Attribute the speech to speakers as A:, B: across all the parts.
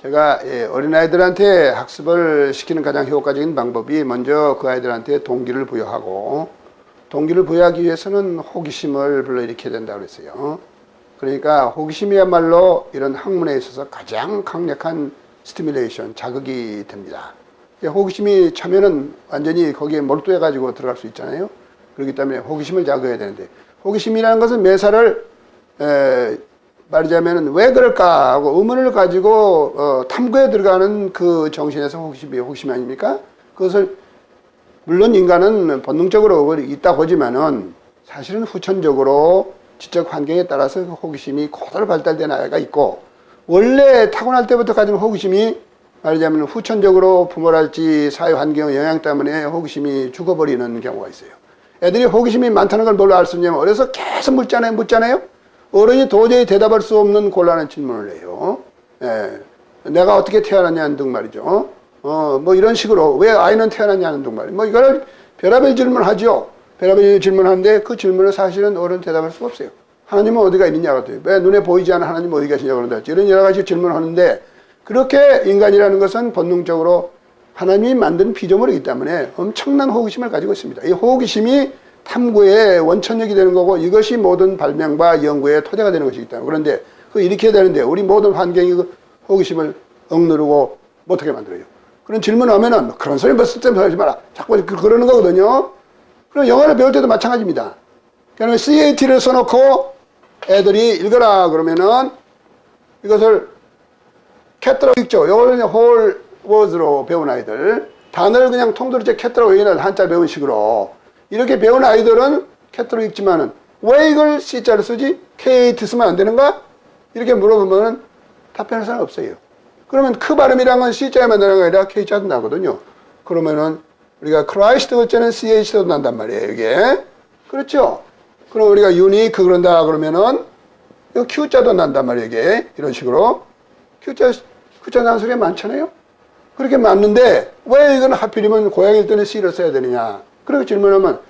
A: 제가 어린아이들한테 학습을 시키는 가장 효과적인 방법이 먼저 그 아이들한테 동기를 부여하고, 동기를 부여하기 위해서는 호기심을 불러일으켜야 된다고 그랬어요. 그러니까 호기심이야말로 이런 학문에 있어서 가장 강력한 스티뮬레이션, 자극이 됩니다. 호기심이 차면은 완전히 거기에 몰두해가지고 들어갈 수 있잖아요. 그렇기 때문에 호기심을 자극해야 되는데, 호기심이라는 것은 매사를 말하자면 왜 그럴까 하고 의문을 가지고 탐구에 들어가는 그 정신에서 호기심이 아닙니까? 그것을 물론 인간은 본능적으로 있다고 보지만은 사실은 후천적으로 지적 환경에 따라서 그 호기심이 고도로 발달된 아이가 있고, 원래 타고날 때부터 가진 호기심이 말하자면 후천적으로 부모랄지 사회 환경의 영향 때문에 호기심이 죽어버리는 경우가 있어요. 애들이 호기심이 많다는 걸 뭘로 알 수 있냐면 어려서 계속 묻잖아요. 어른이 도저히 대답할 수 없는 곤란한 질문을 해요. 내가 어떻게 태어났냐는 등 말이죠. 뭐 이런 식으로 왜 아이는 태어났냐는 등 말이죠. 뭐 이거를 별의별 질문하죠. 별의별 질문하는데 그 질문을 사실은 어른 대답할 수가 없어요. 하나님은 어디가 있느냐고 해요. 왜 눈에 보이지 않는 하나님 어디 계시냐고 그런다. 이런 여러 가지 질문을 하는데, 그렇게 인간이라는 것은 본능적으로 하나님이 만든 피조물이기 때문에 엄청난 호기심을 가지고 있습니다. 이 호기심이 탐구의 원천력이 되는 거고, 이것이 모든 발명과 연구의 토대가 되는 것이기 때문에. 그런데 그거 일으켜야 되는데 우리 모든 환경이 그 호기심을 억누르고 못하게 만들어요. 그런 질문하면은 그런 소리 뭐 쓸데없는 소리 하지 마라, 자꾸 그러는 거거든요. 그럼 영어를 배울 때도 마찬가지입니다. 그러면 CAT를 써놓고 애들이 읽어라 그러면은 이것을 캣더라고 읽죠. 이거를 그냥 whole words로 배운 아이들, 단어를 그냥 통돌이째 캣더라고 읽는 한자 배운 식으로 이렇게 배운 아이들은 캣더로 읽지만은 왜 이걸 C자를 쓰지? KT 쓰면 안 되는가? 이렇게 물어보면은 답변할 사람 없어요. 그러면 크 발음이란 건 C자에만 나는 게 아니라 K자도 나거든요. 그러면은 우리가 크라이스트 글자는 CH도 난단 말이에요, 이게. 그렇죠? 그럼 우리가 유니크 그런다 그러면은 이거 Q자도 난단 말이에요, 이게. 이런 식으로. Q자 나는 소리가 많잖아요? 그렇게 많는데 왜 이건 하필이면 고양이일 때는 C를 써야 되느냐? 그렇게 질문하면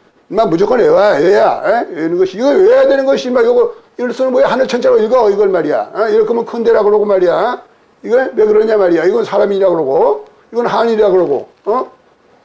A: 무조건 애야. 이런 것이, 이거 외워야 되는 것이, 이걸 쓰는 뭐야? 하늘 천자로 읽어, 이걸 말이야. 이럴 거면 큰 데라 그러고 말이야. 이걸 왜 그러냐 말이야. 이건 사람이라 그러고, 이건 한이라 그러고,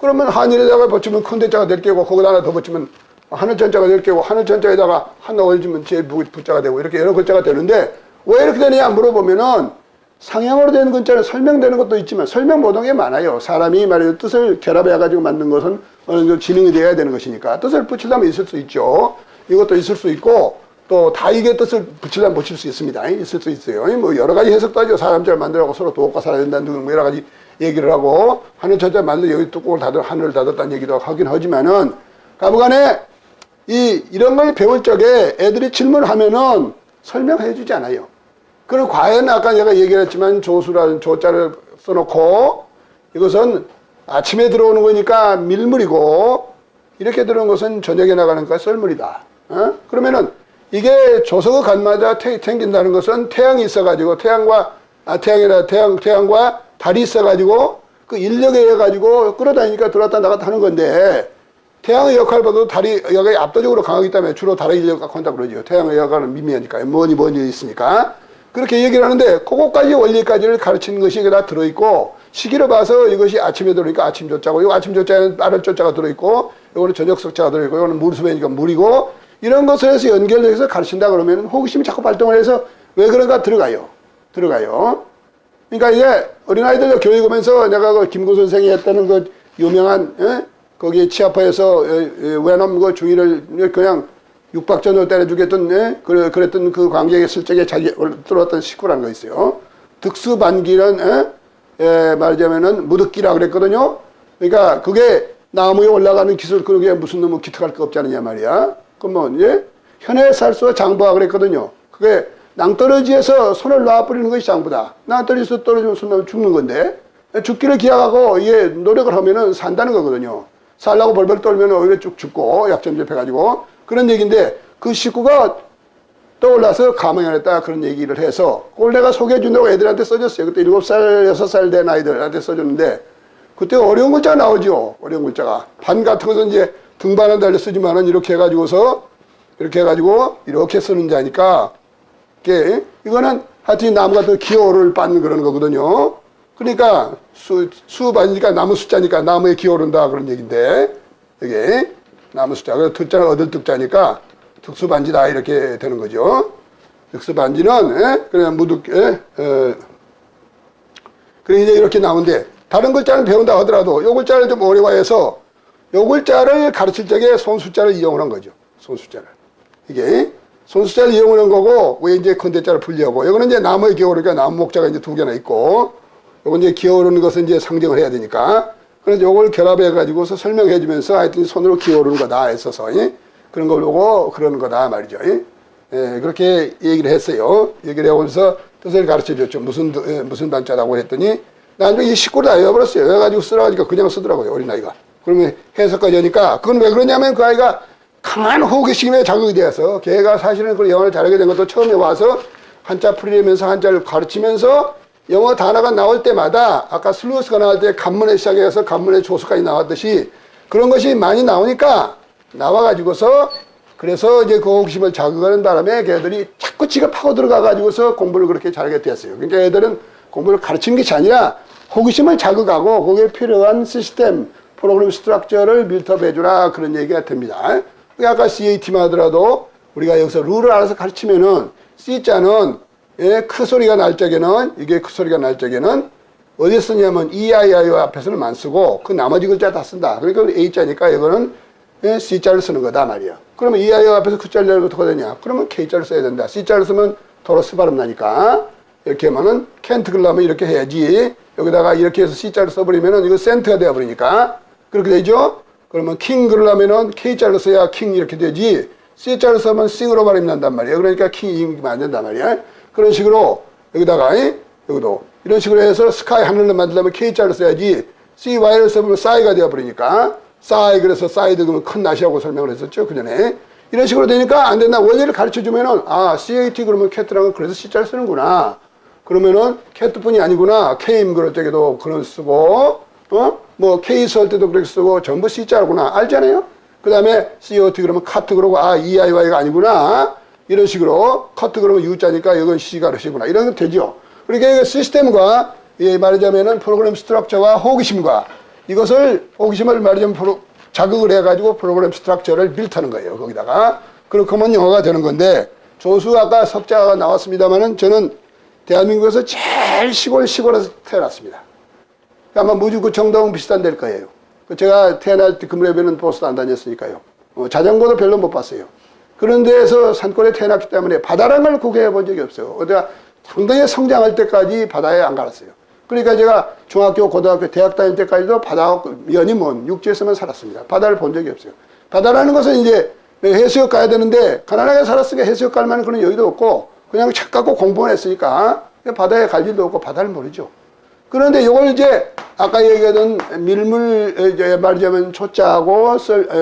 A: 그러면 한일에다가 붙이면 큰 대자가 될 게고, 거기다 하나 더 붙이면 하늘 천자가 될 게고, 하늘 천자에다가 하나 올리면 제 부자가 되고, 이렇게 여러 글자가 되는데, 왜 이렇게 되느냐 물어보면은, 상향으로 되는 글자는 설명되는 것도 있지만 설명 못한 게 많아요. 사람이 말이죠. 뜻을 결합해가지고 만든 것은 어느 정도 지능이 되어야 되는 것이니까 뜻을 붙이려면 있을 수 있죠. 이것도 있을 수 있고, 또 다익의 뜻을 붙이려면 붙일 수 있습니다. 있을 수 있어요. 뭐 여러 가지 해석도 하죠. 사람들 만들라고 서로 도움과 살아야 된다는 등 여러 가지 얘기를 하고, 하늘 천자 만들 여기 뚜껑을 닫아 하늘을 닫았다는 얘기도 하긴 하지만은, 가부간에 이런 걸 배울 적에 애들이 질문하면은 설명해 주지 않아요. 그럼 과연 아까 제가 얘기했지만 조수라는 조자를 써놓고 이것은 아침에 들어오는 거니까 밀물이고, 이렇게 들어오는 것은 저녁에 나가는 거니까 썰물이다. 그러면은 이게 조석의 간마다 생긴다는 것은 태양이 있어가지고 태양과 달이 있어가지고 그 인력에 의해 가지고 끌어다니니까 들어왔다 나갔다 하는 건데, 태양의 역할을 봐도 달이 여기 압도적으로 강하기 때문에 주로 달의 인력을 갖고 한다고 그러죠. 태양의 역할은 미미하니까 뭐니 있으니까. 그렇게 얘기를 하는데, 그거까지 원리까지를 가르치는 것이 여기다 들어있고, 시기로 봐서 이것이 아침에 들어오니까 아침 조자고, 이거 아침 조자에는 빠른 조자가 들어있고, 이거는 저녁 석자가 들어있고, 이거는 물수배니까 물이고, 이런 것을 해서 연결해서 가르친다 그러면 호기심이 자꾸 발동을 해서 왜 그런가 들어가요. 그러니까 이게 어린아이들 교육하면서 내가 그 김구 선생이 했다는 그 유명한, 거기 치아파에서 외놈 그 중이를 그냥 육박전으로 때려주겠던, 그랬던 그 관객의 슬쩍에 자기 들어왔던 식구라는 거 있어요. 득수반기는, 말하자면은 무득기라 그랬거든요. 그러니까 그게 나무에 올라가는 기술, 그게 무슨 놈은 기특할 거 없지 않느냐 말이야. 그러면, 현해 살수와 장부가 그랬거든요. 그게 낭떠러지에서 손을 놔버리는 것이 장부다. 낭떠러지에서 떨어지면 손 놓으면 죽는 건데, 죽기를 기약하고 이게 노력을 하면은 산다는 거거든요. 살라고 벌벌 떨면 오히려 쭉 죽고, 약점 접해가지고. 그런 얘기인데, 그 식구가 떠올라서 가망을 했다 그런 얘기를 해서 그걸 내가 소개해준다고 애들한테 써줬어요. 그때 7살, 6살 된 아이들한테 써줬는데, 그때 어려운 글자가 나오죠. 어려운 글자가. 반 같은 것은 이제 등반은 달려 쓰지만은 이렇게 해가지고 이렇게 쓰는 자니까, 이거는 하여튼 나무가 더 기어오를 빤 그런 거거든요. 그러니까 수반이니까 나무 숫자니까 나무에 기어오른다 그런 얘기인데, 이게 나무 숫자. 그래서 특자는 얻을 특자니까 특수반지다 이렇게 되는 거죠. 특수반지는 그냥 무둡게 그래 이제 이렇게 나오는데, 다른 글자는 배운다 하더라도 요 글자를 좀 어려워해서 요 글자를 가르칠 적에 손숫자를 이용을 한 거죠. 손숫자를. 이게 손숫자를 이용을 한 거고, 왜 이제 컨대자를 풀려고. 이거는 이제 나무에 기어오르니까 나무 목자가 이제 2개나 있고, 요건 이제 기어오르는 것은 이제 상징을 해야 되니까. 그래서 요걸 결합해 가지고서 설명해 주면서 하여튼 손으로 기어오르는 거다 했어서, 그런 걸 보고 그러는 거다 말이죠. 그렇게 얘기를 했어요. 얘기를 해오면서 뜻을 가르쳐 줬죠. 무슨 반자라고 했더니, 나중에 이 식구를 다 외워버렸어요. 외워가지고 쓰라니까 그냥 쓰더라고요, 어린아이가. 그러면 해석까지 하니까, 그건 왜 그러냐면 그 아이가 강한 호기심에 자극이 되어서, 걔가 사실은 그 영어를 잘하게 된 것도 처음에 와서 한자 풀이면서 한자를 가르치면서 영어 단어가 나올 때마다 아까 슬루스가 나올 때 간문에 시작해서 간문에 조수까지 나왔듯이 그런 것이 많이 나오니까 나와가지고서, 그래서 이제 그 호기심을 자극하는 바람에 걔들이 자꾸 지가 파고 들어가가지고서 공부를 그렇게 잘하게 됐어요. 그러니까 애들은 공부를 가르치는 것이 아니라 호기심을 자극하고 거기에 필요한 시스템, 프로그램 스트럭처를 빌드업 해주라 그런 얘기가 됩니다. 아까 CAT만 하더라도 우리가 여기서 룰을 알아서 가르치면은 C자는 크 소리가 날 적에는, 이게 크 소리가 날 적에는 어디에 쓰냐면 EIIO 앞에서는 안 쓰고 그 나머지 글자 다 쓴다. 그러니까 A자니까 이거는 C자를 쓰는 거다 말이야. 그러면 EIO 앞에서 Q자를 내는 거 어떻게 되냐? 그러면 K자를 써야 된다. C자를 쓰면 도로스 발음 나니까. 이렇게 하면은 캔트 그러려면 이렇게 해야지. 여기다가 이렇게 해서 C자를 써버리면은 이거 센트가 되어버리니까 그렇게 되죠? 그러면 킹 그러려면은 K자를 써야 킹 이렇게 되지. C자를 쓰면 싱으로 발음이 난단 말이야. 그러니까 킹이 안 된단 말이야. 그런 식으로 여기다가 여기도 이런 식으로 해서 스카이 하늘을 만들려면 K자를 써야지. CY를 써보면 싸이가 되어버리니까 싸이, 그래서 사이드 그러면 큰 낫이라고 설명을 했었죠, 그전에. 이런 식으로 되니까 안 된다. 원리를 가르쳐 주면은, 아, CAT 그러면 캣라는 그래서 C자를 쓰는구나. 그러면은 캣뿐이 아니구나. K임 그럴 때도 그런 쓰고, 뭐 K 쓸 때도 그렇게 쓰고 전부 C자구나. 알잖아요? 그 다음에 COT 그러면 카트 그러고, 아, EIY가 아니구나. 이런 식으로 커트 그러면 U자니까 이건 C가 그러시구나. 이런 건 되죠. 그러니까 시스템과 말하자면은 프로그램 스트럭처와 호기심과 이것을, 호기심을 말하자면 자극을 해가지고 프로그램 스트럭처를 빌트하는 거예요. 거기다가. 그렇게 하면 영어가 되는 건데, 조수 아까 석자가 나왔습니다만은 저는 대한민국에서 제일 시골에서 태어났습니다. 아마 무주구 정동 비슷한 데일 거예요. 제가 태어날 때 금레배는 버스도 안 다녔으니까요. 자전거도 별로 못 봤어요. 그런 데에서 산골에 태어났기 때문에 바다라는 걸 구경해 본 적이 없어요. 내가 상당히 성장할 때까지 바다에 안 갈았어요. 그러니까 제가 중학교, 고등학교, 대학 다닐 때까지도 바다 연이 먼 육지에서만 살았습니다. 바다를 본 적이 없어요. 바다라는 것은 이제 해수욕 가야 되는데 가난하게 살았으니까 해수욕 갈 만한 그런 여유도 없고 그냥 책 갖고 공부만 했으니까 바다에 갈 일도 없고 바다를 모르죠. 그런데 이걸 이제 아까 얘기하던 밀물, 말하자면 초자하고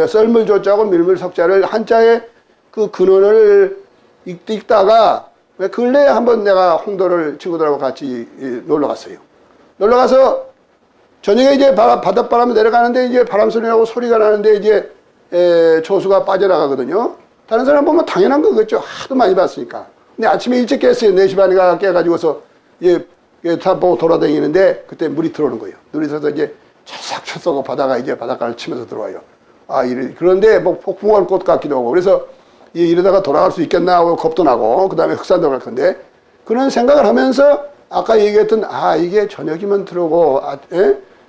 A: 썰물 조자하고 밀물 석자를 한자의 그 근원을 읽다가 근래에 한번 내가 홍도를 친구들하고 같이 놀러 갔어요. 놀러 가서 저녁에 이제 바닷바람이 내려가는데 이제 바람 소리 나고 소리가 나는데 이제 조수가 빠져나가거든요. 다른 사람 보면 당연한 거겠죠. 하도 많이 봤으니까. 근데 아침에 일찍 깼어요. 4시 반에 깨가지고서 다 보고 돌아다니는데 그때 물이 들어오는 거예요. 물이 들어서 이제 찰싹 쏘고 바다가 이제 바닷가를 치면서 들어와요. 아, 그런데 뭐 폭풍할 것 같기도 하고 그래서 이러다가 돌아갈 수 있겠나 하고 겁도 나고 그 다음에 흑산도 갈 건데 그런 생각을 하면서 아까 얘기했던 이게 저녁이면 들어오고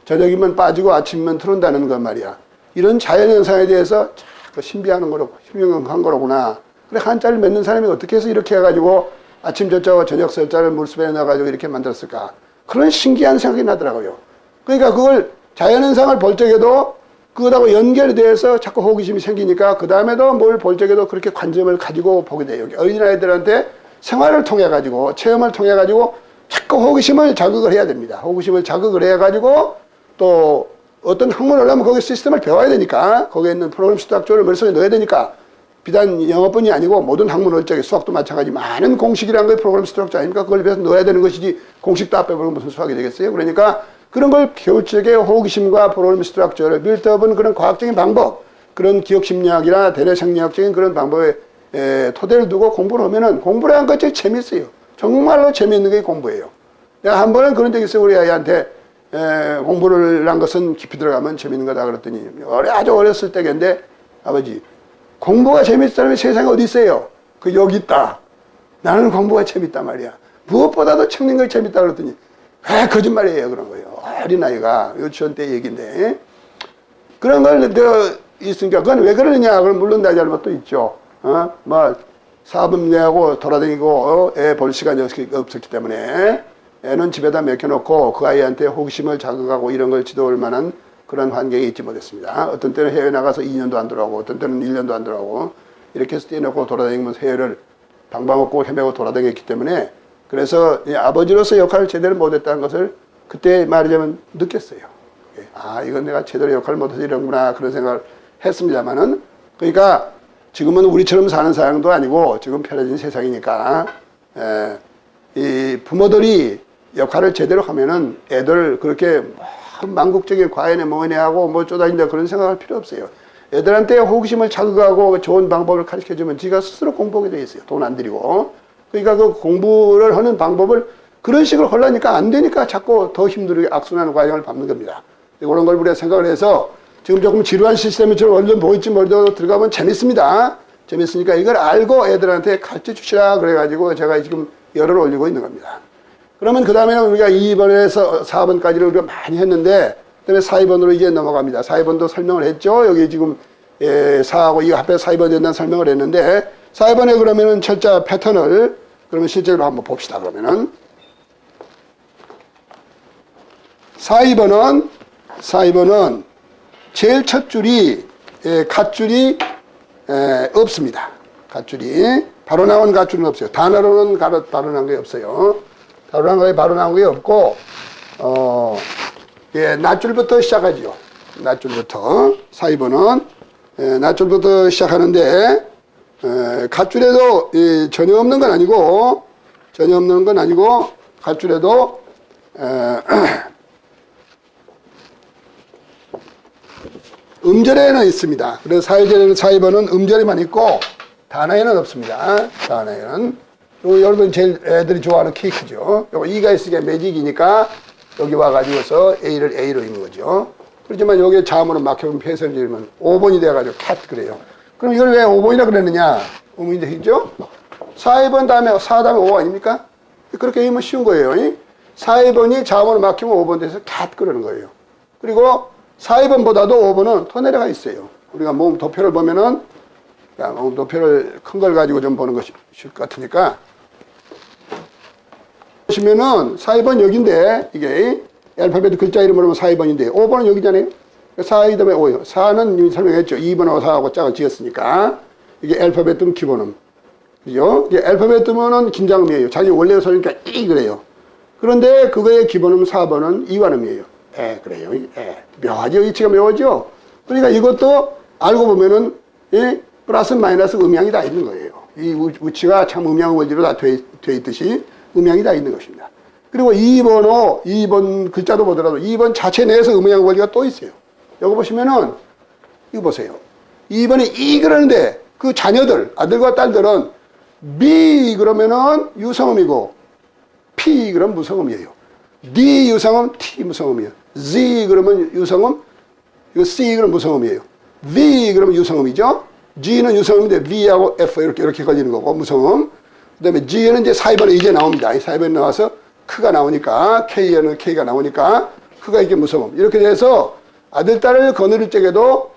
A: 저녁이면 빠지고 아침이면 들어온다는 것 말이야. 이런 자연현상에 대해서 자꾸 신비한 거로구나. 그래 한자를 맺는 사람이 어떻게 해서 이렇게 해가지고 아침 저자와 저녁 설자를 물습에 넣어가지고 이렇게 만들었을까. 그런 신기한 생각이 나더라고요. 그러니까 그걸 자연현상을 볼 적에도 그거하고 연결이 돼서 자꾸 호기심이 생기니까 그 다음에도 뭘 볼 적에도 그렇게 관점을 가지고 보게 돼요. 어린아이들한테 생활을 통해 가지고 체험을 통해 가지고 자꾸 호기심을 자극을 해야 됩니다. 호기심을 자극을 해 가지고 또 어떤 학문을 하려면 거기 시스템을 배워야 되니까 거기에 있는 프로그램 스트럭처를 머릿속에 넣어야 되니까 비단 영어뿐이 아니고 모든 학문을 적에 수학도 마찬가지 많은 공식이라는 게 프로그램 스트럭처 아닙니까? 그걸 배워서 넣어야 되는 것이지 공식 다 빼버리면 무슨 수학이 되겠어요? 그러니까 그런 걸 배울 적에 호기심과 프로그램 스트럭처를 빌드업은 그런 과학적인 방법, 그런 기억심리학이나 대뇌생리학적인 그런 방법에 토대를 두고 공부를 하면은 공부를 한 것이 재밌어요. 정말로 재미있는 게 공부예요. 내가 한 번은 그런 적이 있어요. 우리 아이한테 공부를 한 것은 깊이 들어가면 재밌는 거다 그랬더니 아주 어렸을 때인데 아버지 공부가 재밌는 사람이 세상에 어디 있어요? 그 여기 있다. 나는 공부가 재밌단 말이야. 무엇보다도 책는 게 재밌다 그랬더니 왜 거짓말이에요 그런 거예요. 어린아이가 유치원 때 얘기인데 그런 걸 있으니까 그건 왜 그러느냐. 그럼 물론 나 잘못도 있죠. 뭐 사업 내하고 돌아다니고 애 볼 시간이 없었기 때문에 애는 집에다 맡겨놓고 그 아이한테 호기심을 자극하고 이런 걸 지도할 만한 그런 환경이 있지 못했습니다. 어떤 때는 해외 나가서 2년도 안 들어가고 어떤 때는 1년도 안 들어가고 이렇게 해서 떼놓고 돌아다니면서 해외를 방방 없고 헤매고 돌아다녔기 때문에 그래서 아버지로서 역할을 제대로 못했다는 것을 그때 말하자면 느꼈어요. 아 이건 내가 제대로 역할을 못해서 이런구나 그런 생각을 했습니다만은 그러니까 지금은 우리처럼 사는 사람도 아니고 지금 편해진 세상이니까 이 부모들이 역할을 제대로 하면은 애들 그렇게 망국적인 과연에 뭐냐 하고 뭐 쪼다닌다 그런 생각할 필요 없어요. 애들한테 호기심을 자극하고 좋은 방법을 가르쳐주면 지가 스스로 공부하게 돼 있어요. 돈 안 들이고. 그러니까 그 공부를 하는 방법을 그런 식으로 하려니까 안 되니까 자꾸 더 힘들게 악순환 과정을 밟는 겁니다. 그런 걸 우리가 생각을 해서 지금 조금 지루한 시스템처럼 얼른 보일지 모르도 들어가면 재밌습니다. 재밌으니까 이걸 알고 애들한테 가르쳐 주시라 그래가지고 제가 지금 열을 올리고 있는 겁니다. 그러면 그 다음에는 우리가 2번에서 4번까지를 우리가 많이 했는데 그 다음에 4번으로 이제 넘어갑니다. 4번도 설명을 했죠. 여기 지금 4하고 이 앞에 4번 된다는 설명을 했는데 4번에 그러면은 철자 패턴을 그러면 실제로 한번 봅시다. 그러면은 4번은 제일 첫 줄이 갓줄이 없습니다. 갓줄이 바로 나온 갓줄은 없어요. 단어로는 바로 나온 게 없어요. 바로 나온 게 없고 낫줄부터 시작하죠. 낫줄부터 4번은 낫줄부터 시작하는데 갓줄에도 전혀 없는 건 아니고 갓줄에도 음절에는 있습니다. 그래서 4번은 음절에만 있고 단어에는 없습니다. 단어에는 여러분 제일 애들이 좋아하는 케이크죠. 요거 E가 있으니까 매직이니까 여기 와가지고서 A를 A로 읽는 거죠. 그렇지만 여기에 자음으로 막혀보면 폐선을 지으면 5번이 돼가지고 cat 그래요. 그럼 이걸 왜 5번이라 그랬느냐? 의문이 되겠죠? 4번 다음에 4 다음에 5 아닙니까? 그렇게 읽으면 쉬운 거예요. 4번이 자음으로 막히면 5번 돼서 cat 그러는 거예요. 그리고 4번보다도 5번은 더 내려가 있어요. 우리가 모음 도표를 보면은 모음 도표를 큰 걸 가지고 좀 보는 것이 쉬울 것 같으니까 보시면은 4번 여기인데 이게 알파벳 글자 이름으로 보면 4번인데 5번은 여기잖아요. 4이 다음에 5요. 4는 이미 설명했죠. 2번하고 4하고 짝을 지었으니까 이게 알파벳 음 기본음. 그죠? 이게 알파벳 음은 긴장음이에요. 자기 원래 소리니까 이 그래요. 그런데 그거의 기본음 4번은 이완음이에요. 그래요. 묘하죠. 이치가 묘하죠. 그러니까 이것도 알고 보면은 이 플러스 마이너스 음양이 다 있는 거예요. 이 우치가 참 음양 원리로 다 돼 있듯이 음양이 다 있는 것입니다. 그리고 2번 글자도 보더라도 2번 자체 내에서 음양 원리가 또 있어요. 여기 보시면은 이거 보세요. 2번이 이 그러는데 그 자녀들 아들과 딸들은 미 그러면은 유성음이고 P 그러면 무성음이에요. D 유성음, T 무성음이에요. Z 그러면 유성음, 이거 C 그러면 무성음이에요. V 그러면 유성음이죠. G는 유성음인데 V하고 F 이렇게 걸리는 거고 무성음. 그 다음에 G는 이제 4번에 이제 나옵니다. 4번에 나와서 크가 나오니까 K에는 K가 나오니까 크가 이게 무성음. 이렇게 돼서 아들, 딸을 거느릴 적에도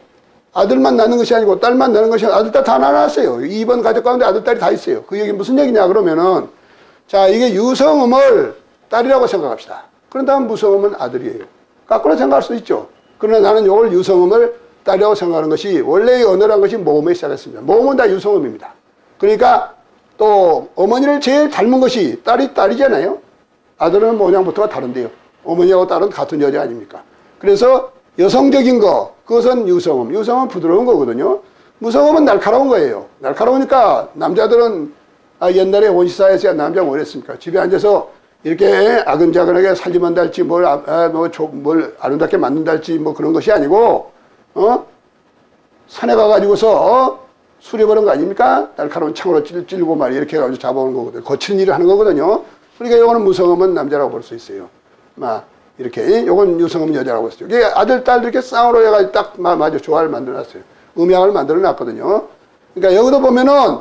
A: 아들만 낳는 것이 아니고 딸만 낳는 것이 아니고 아들, 딸 다 낳았어요. 2번 가족 가운데 아들, 딸이 다 있어요. 그 얘기 무슨 얘기냐 그러면은 자 이게 유성음을 딸이라고 생각합시다. 그런 다음 무성음은 아들이에요. 거꾸로 생각할 수 있죠. 그러나 나는 이걸 유성음을 딸이라고 생각하는 것이 원래의 언어란 것이 모음에 시작했습니다. 모음은 다 유성음입니다. 그러니까 또 어머니를 제일 닮은 것이 딸이잖아요. 아들은 모양부터가 다른데요. 어머니하고 딸은 같은 여자 아닙니까? 그래서 여성적인 거 그것은 유성음. 유성음은 부드러운 거거든요. 무성음은 날카로운 거예요. 날카로우니까 남자들은 옛날에 원시사회에서 남자가 뭘 했습니까? 집에 앉아서 이렇게 아근자근하게 살림만 달지 뭘 아름답게 만든달지 뭐 그런 것이 아니고 산에 가가지고서 수려버린 거 아닙니까? 날카로운 창으로 찔고 말이 이렇게 해가지고 잡아오는 거거든요. 거치는 일을 하는 거거든요. 그러니까 요거는 무성음은 남자라고 볼 수 있어요. 이렇게, 요건 유성음은 여자라고 볼 수 있어요. 이게 아들, 딸 이렇게 쌍으로 해가지고 딱 맞아 조화를 만들어 놨어요. 음양을 만들어 놨거든요. 그러니까 여기도 보면은,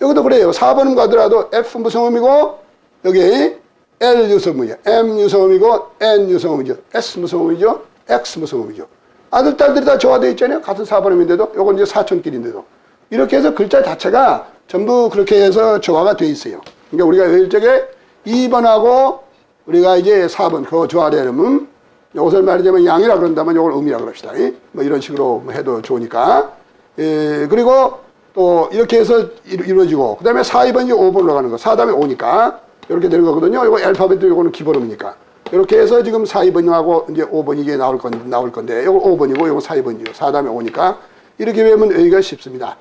A: 여기도 그래요. 4번음 가더라도 F 무성음이고, 여기 L 유성음이죠. M 유성음이고, N 유성음이죠. S 무성음이죠. X 무성음이죠. 아들, 딸들이 다 조화되어 있잖아요. 같은 4번음인데도, 요건 이제 사촌끼리인데도. 이렇게 해서 글자 자체가 전부 그렇게 해서 조화가 되어 있어요. 그러니까 우리가 일적에 2번하고 우리가 이제 4번, 그 조화되는 요것을 말하자면 양이라 그런다면 요걸 음이라 그럽시다. 뭐 이런 식으로 해도 좋으니까. 그리고 또 이렇게 해서 이루어지고, 그 다음에 4, 2번이 5번으로 가는 거. 4 다음에 5니까. 이렇게 되는 거거든요. 이거 알파벳도 요거는 기본음이니까. 이렇게 해서 지금 4, 2번하고 이제 5번이 이게 나올 건데, 요거 5번이고, 요거 4, 2번이죠. 4 다음에 5니까. 이렇게 외우면 여기가 쉽습니다.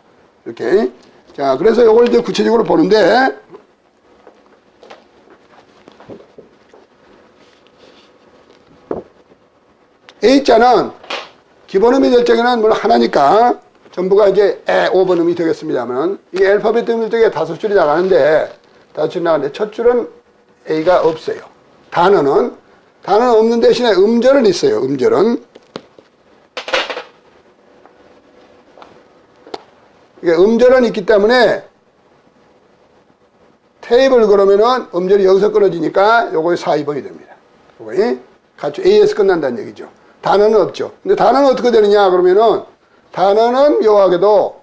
A: 이렇게. 자, 그래서 요걸 이제 구체적으로 보는데, A자는 기본음이 될 적에는 물론 하나니까 전부가 이제 5번음이 되겠습니다만, 이 알파벳 음일 적에 5줄이 나가는데, 5줄이 나가는데 첫 줄은 A가 없어요. 단어는 없는 대신에 음절은 있어요. 음절은. 그러니까 음절은 있기 때문에 테이블 그러면은 음절이 여기서 끊어지니까 요거의 4, 2번이 됩니다. 요거의 같이 A에서 끝난다는 얘기죠. 단어는 없죠. 근데 단어는 어떻게 되느냐 그러면은 단어는 묘하게도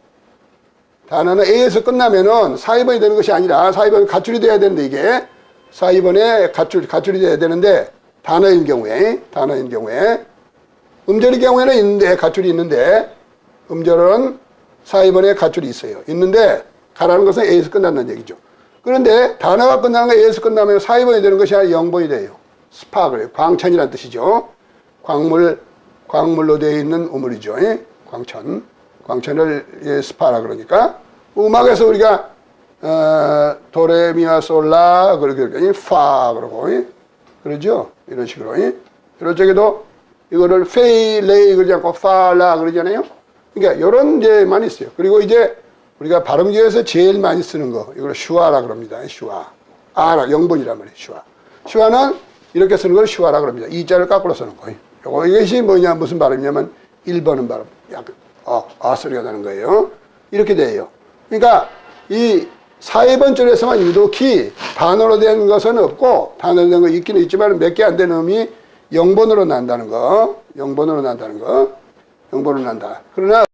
A: 단어는 A에서 끝나면은 4, 2번이 되는 것이 아니라 4, 2번이 갓줄이 돼야 되는데 이게 4, 2번에 갓줄이 돼야 되는데 단어인 경우에 음절의 경우에는 있는데 갓줄이 있는데 음절은 4, 2번에 갓줄이 있어요. 있는데 가라는 것은 A에서 끝난다는 얘기죠. 그런데 단어가 끝나는 거 A에서 끝나면 4, 2번이 되는 것이 아니라 0번이 돼요. 스파그래요. 광천이라는 뜻이죠. 광물로 되어 있는 우물이죠. 광천을 스파라 그러니까 음악에서 우리가 도레미와 솔라 그러게 파 그러고 그러죠. 이런 식으로 이런 쪽에도 이거를 페이 레이 그러지 않고 파라 그러잖아요. 그러니까 이런 게만 있어요. 그리고 이제 우리가 발음기에서 제일 많이 쓰는 거 이걸 슈아라 그럽니다. 슈아 아라 0번이란 말이에요. 슈아는 이렇게 쓰는 걸 슈아라 그럽니다. 이 자를 거꾸로 쓰는 거예요. 이것이 뭐냐 무슨 발음이냐면 1번은 발음 약간 소리가 나는 거예요. 이렇게 돼요. 그러니까 이 4, 2번 줄에서만 유독히 단어로 된 것은 없고 단어로 된 거 있기는 있지만 몇 개 안 되는 음이 0번으로 난다는 거. 0번으로 난다. 그러나